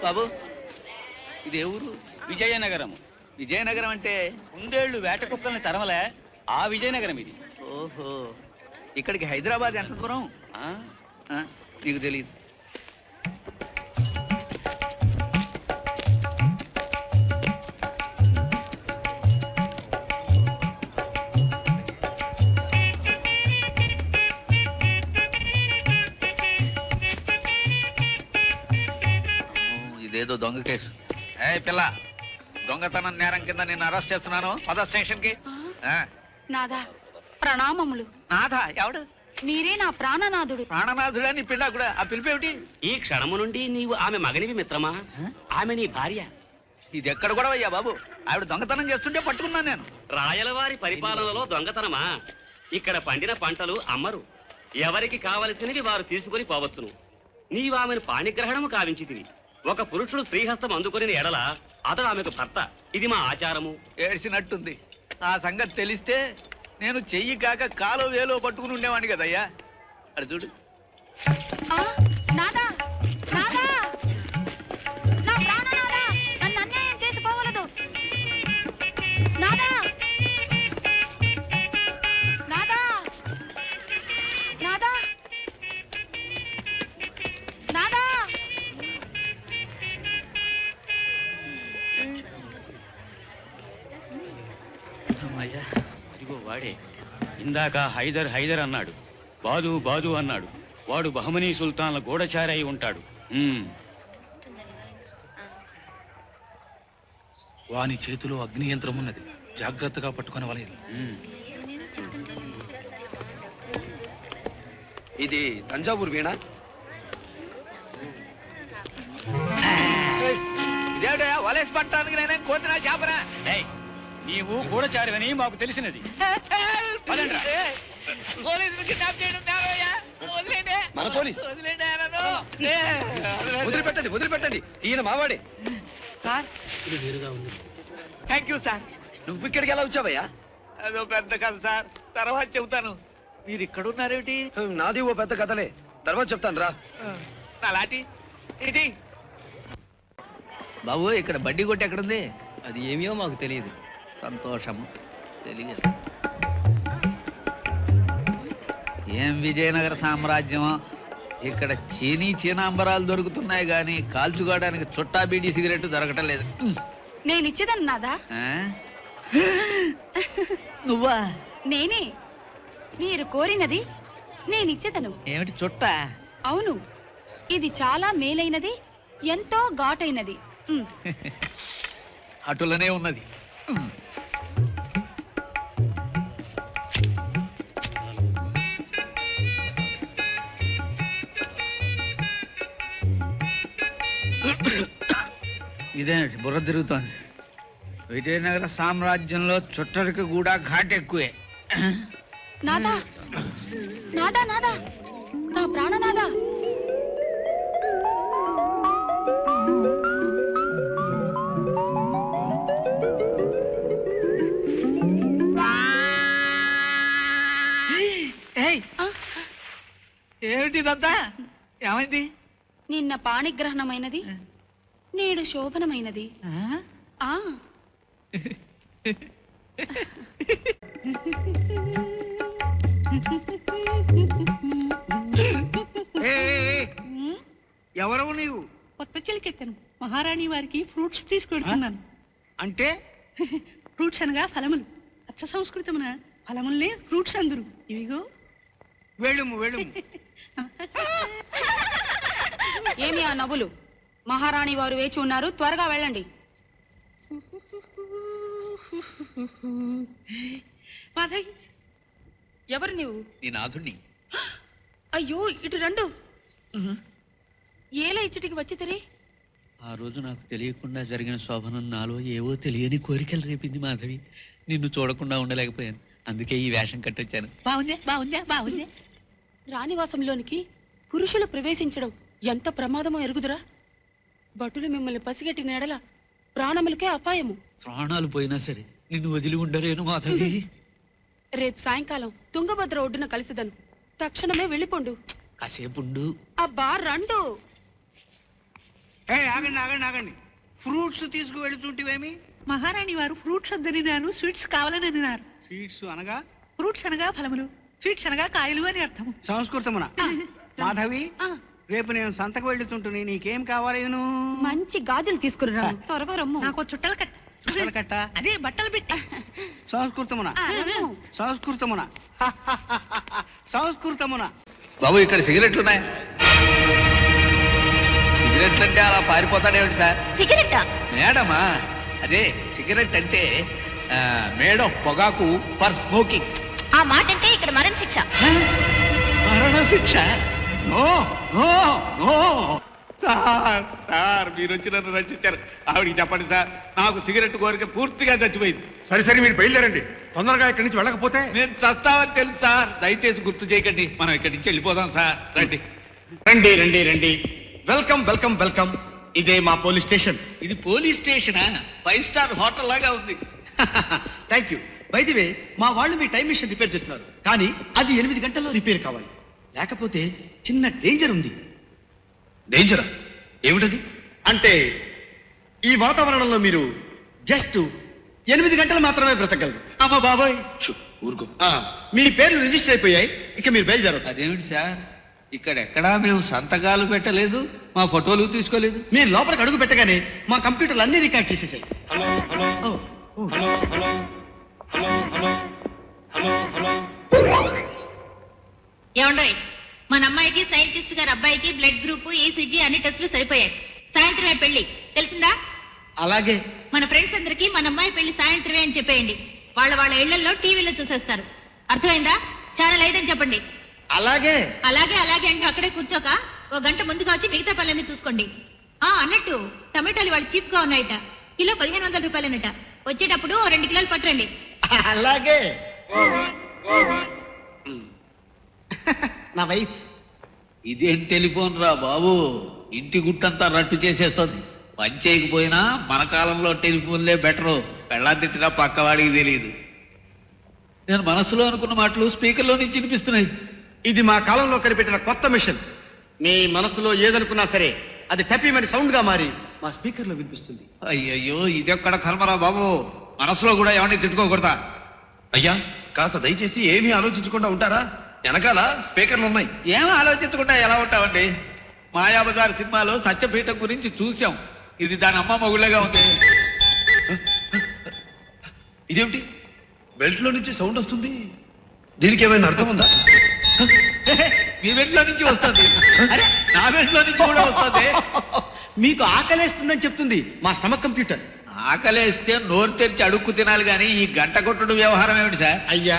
బాబు ఇది ఏ ఊరు? విజయనగరం. విజయనగరం అంటే కుందేళ్లు వేట కుక్కల్ని తరమలే ఆ విజయనగరం ఇది. ఓహో, ఇక్కడికి హైదరాబాద్ ఎంత దూరం? నీకు తెలియదు. ఇదేదో దొంగ కేసు. ఏ పిల్ల, దొంగతనం నేరం కింద నేను అరెస్ట్ చేస్తున్నాను. పద స్టేషన్ కి. నాదా ప్రణామములు. నాథా ఎవడు? మీరే నా ప్రాణనాథుడు. ప్రాణనాథుడా నీ పిల్ల కూడా? ఆ పిలిపేమిటి? ఈ క్షణము నుండి నీవు ఆమె మగనివి మిత్రమా? ఆమె నీ భార్య. ఇది ఎక్కడ కూడా అయ్యా బాబు? ఆవిడ దొంగతనం చేస్తుంటే పట్టుకున్నాను నేను. రాయలవారి పరిపాలనలో దొంగతనమా? ఇక్కడ పండిన పంటలు అమ్మరు, ఎవరికి కావలసినవి వారు తీసుకుని పోవచ్చును. నీవు ఆమెను పాణిగ్రహణము కావించితివి. ఒక పురుషుడు స్త్రీహస్తం అందుకుని ఎడల అతడు ఆమెకు భర్త. ఇది మా ఆచారము. ఏడ్చినట్టుంది. ఆ సంగతి తెలిస్తే నేను చెయ్యి కాక కాలో వేలో పట్టుకుని ఉండేవాడిని కదయ్యా. అది చూడు. నాదా నాదా, నా ప్రాణనాదా, నన్ను అన్యాయం చేసి పోవలదు. నాదా నాదా నాదా నాదా. అమ్మయ్యా, ఇదిగో వాడే. ఇందాక హైదర్ హైదర్ అన్నాడు, బాదు బాదు అన్నాడు. వాడు బహమనీ సుల్తాన్ల గూఢచారి అయి ఉంటాడు. వాని చేతిలో అగ్ని యంత్రం ఉన్నది, జాగ్రత్తగా పట్టుకుని వలయదు. ఇది తంజావూరు వీణ. ఇదేమిటయా వలేసి పట్టడానికి నేనే కోతినా చేపనా? నీవు గూఢచారివని మాకు తెలిసినది. మన పోలీస్. వదిలిపెట్టండి వదిలిపెట్టండి, ఈయన మావాడే. సార్ ఇది వేరుగా ఉంది. Thank you sir. నువ్వు ఇక్కడికి ఎలా వచ్చావయ్యా? అదో పెద్ద కథ సార్, తర్వాత చెబుతాను. మీరు ఇక్కడ ఉన్నారేమిటి? నాది ఓ పెద్ద కథలే, తర్వాత చెప్తాను రా. నా లాటి ఏంటి బాబు? ఇక్కడ బడ్డీ కొట్టి ఎక్కడుంది? అది ఏమియో మాకు తెలియదు. సంతోషము, తెలియదు. ఏం విజయనగర సామ్రాజ్యమో! ఇక్కడ చీనాంబరాలు దొరుకుతున్నాయి గాని కాల్చుకోవడానికి చుట్టా బీడీ సిగరెట్ దొరకటం లేదు. నేనిచ్చేదాన్ని నాదా. నువ్వా? నేనే. మీరు కోరినది నేనిచ్చేదను. ఏమిటి చుట్టా? అవును, ఇది చాలా మేలైనది, ఎంతో ఘాటైనది. అటులనే ఉన్నది. ఇదేమిటి బుర్ర తిరుగుతోంది? విజయనగర సామ్రాజ్యంలో చుట్టరికి కూడా ఘాట్ ఎక్కువే. నాదా నాదా నాదా, నా ప్రాణనాదా. ఏమిటిదంతా? ఏమైంది? నిన్న పాణిగ్రహణమైనది, నేడు శోభనమైనది. ఎవరవు నీవు? కొత్త చిలికెత్తాను. మహారాణి వారికి ఫ్రూట్స్ తీసుకెడుతున్నాను. అంటే ఫ్రూట్స్ అనగా ఫలములు. అచ్చ సంస్కృతమున ఫలములనే ఫ్రూట్స్ అందరు. ఇవిగో వేళుము వేళుము. ఏమి ఆ నవ్వులు? మహారాణి వారు వేచి ఉన్నారు, త్వరగా వెళ్ళండి. ఎవరు నీవు? నీ నాథుణ్ణి. అయ్యో, ఇటు రెండు. ఏలా ఇచ్చటికి వచ్చి తిరి? ఆ రోజు నాకు తెలియకుండా జరిగిన శోభనం నాలో ఏవో తెలియని కోరికలు రేపింది మాధవి. నిన్ను చూడకుండా ఉండలేకపోయాను, అందుకే ఈ వేషం కట్టొచ్చాను. బాగుందా బాగుందా బాగుందా? రాణివాసంలోనికి పురుషులు ప్రవేశించడం ఎంత ప్రమాదమో ఎరుగుదురా? భటులు మిమ్మల్ని పసిగట్టిన ఎడల ప్రాణములకే అపాయము. ప్రాణాలు పోయినా సరే నిన్ను వదిలి ఉండలేను మాధవి. రేపు సాయంకాలం తుంగభద్ర ఒడ్డున కలిసిదను. తక్షణమే వెళ్ళిపోండు. కాసేపుండు. అబ్బా రండు. ఆగండి ఫ్రూట్స్ తీసుకువెళ్తుంటివేమి? మహారాణి వారు ఫ్రూట్స్ వద్దనినారు, స్వీట్స్ కావాలని అన్నారు. స్వీట్స్ అనగా? ఫ్రూట్స్ అనగా ఫలములు, స్వీట్స్ అనగా కాయలు అని అర్థము. సంస్కృతమున. మాధవి, రేపు నేను సంతకు వెళ్తుంటుని, నీకేం కావాలేను? మంచి గాజులు తీసుకురా, త్వరగా రమ్ము. నాకు చుట్టలు కట్ట. అదే బట్టలు పెట్టి. సంస్కృతమున. సంస్కృతమున. సంస్కృతమున. బాబు ఇక్కడ సిగరెట్లు ఉన్నాయి. సిగరెట్లు అంటే అలా పారిపోతాడేమిటి సార్? సిగరెట్టా? మేడమా? అదే సిగరెట్ అంటే మేడం పొగాకు ఫర్ స్మోకింగ్. ఆ మాట అంటే ఇక్కడ మరణ శిక్ష. మరణ శిక్ష? No no no sir, sir మీరు వచ్చి నన్ను రక్షించారు. ఆవిడికి చెప్పండి సార్, నాకు సిగరెట్ కోరిక పూర్తిగా చచ్చిపోయింది. సరే మీరు బయలుదేరండి. తొందరగా ఇక్కడి నుంచి వెళ్ళకపోతే నేను చస్తావని తెలుసు సార్, దయచేసి గుర్తు చేయకండి. మనం ఇక్కడి నుంచి వెళ్ళిపోదాం సార్. రండి. రండి. వెల్కమ్. ఇదే మా పోలీస్ స్టేషన్. ఇది పోలీస్ స్టేషనా? 5 స్టార్ హోటల్ లాగా ఉంది. Thank you. వైదివే, మా వాళ్ళు మీ టైం మిషన్ రిపేర్ చేస్తున్నారు, కానీ అది 8 గంటల్లో రిపేర్ కావాలి. లేకపోతే చిన్న డేంజర్ ఉంది. డేంజరా? ఏమిటది? అంటే ఈ వాతావరణంలో మీరు జస్ట్ 8 గంటలు మాత్రమే బ్రతకగలరు. అమ్మ బాబాయ్, ఊరుకో. మీ పేర్లు రిజిస్టర్ అయిపోయాయి, ఇక మీరు బయలుదేరవచ్చు. అదేమిటి సార్, ఇక్కడెక్కడా మేము సంతకాలు పెట్టలేదు, మా ఫోటోలు తీసుకోలేదు. మీరు లోపలికి అడుగు పెట్టగానే మా కంప్యూటర్లు అన్ని రికార్డ్ చేసేసాయి. ఏమండోయ్, మన అమ్మాయికి సైంటిస్ట్ గారి అబ్బాయికి బ్లడ్ గ్రూప్, ఈసీజీ అన్ని టెస్టులు సరిపోయాయి. సాయంత్రమే పెళ్లి, తెలిసిందా? అలాగే. మన ఫ్రెండ్స్ అందరికి మన అమ్మాయి పెళ్లి సాయంత్రమే అని చెప్పేయండి. వాళ్ళ ఇళ్లలో టీవీలో చూసేస్తారు. అర్థమైందా? ఛానల్ 5 అని చెప్పండి. అలాగే అలాగే అంటే అక్కడే కూర్చోక 1 గంట ముందుగా వచ్చి మిగతా పనులన్నీ చూసుకోండి. అన్నట్టు టమాటాలు వాళ్ళు చీప్ గా ఉన్నాయట. కిలో 1500 రూపాయలనట. వచ్చేటప్పుడు 2 కిలోలు పట్టరండి. అలాగే. నా వైఫ్. ఇదేం టెలిఫోన్ రా బాబు, ఇంటి గుట్టంతా రట్టు చేసేస్తుంది. పని చేయకపోయినా మన కాలంలో టెలిఫోన్లే బెటరు. పెళ్ళాం తిట్టినా పక్కవాడికి తెలియదు. నేను మనసులో అనుకున్న మాటలు స్పీకర్లో నుంచి వినిపిస్తున్నాయి. ఇది మా కాలంలో కనిపెట్టిన కొత్త మిషన్. మీ మనసులో ఏదనుకున్నా సరే అది టపీమని సౌండ్ గా మారి మా స్పీకర్ లో వినిపిస్తుంది. అయ్యయ్యో, ఇదెక్కడ కర్మరా బాబు, మనసులో కూడా ఎవరిని తిట్టుకోకూడదా? అయ్యా, కాస్త దయచేసి ఏమీ ఆలోచించకుండా ఉంటారా? వెనకాల స్పీకర్లు ఉన్నాయి. ఏం ఆలోచించకుండా ఎలా ఉంటామండి? మాయాబజార్ సినిమాలో సత్యపీఠం గురించి చూసాం. ఇది దాని అమ్మ మొగుళ్ళగా ఉంది. ఇదేమిటి, బెల్ట్ లో నుంచి సౌండ్ వస్తుంది? దీనికి ఏమైనా అర్థం ఉందా? మీ బెడ్లో నుంచి వస్తుంది. అరే, నా బెడ్లో నుంచి కూడా వస్తుంది. మీకు ఆకలేస్తుందని చెప్తుంది మా స్టమక్ కంప్యూటర్. ఆకలేస్తే నోరు తెరిచి అడుక్కు తినాలి కానీ ఈ గంట కొట్టుడు వ్యవహారం ఏమిటి సార్? అయ్యా,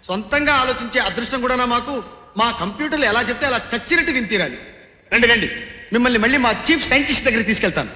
సొంతంగా ఆలోచించే అదృష్టం కూడా మాకు. మా కంప్యూటర్లు ఎలా చెప్తే అలా చచ్చినట్టు విని తీరాలి. రండి, మిమ్మల్ని మళ్ళీ మా చీఫ్ సైంటిస్ట్ దగ్గర తీసుకెళ్తాను.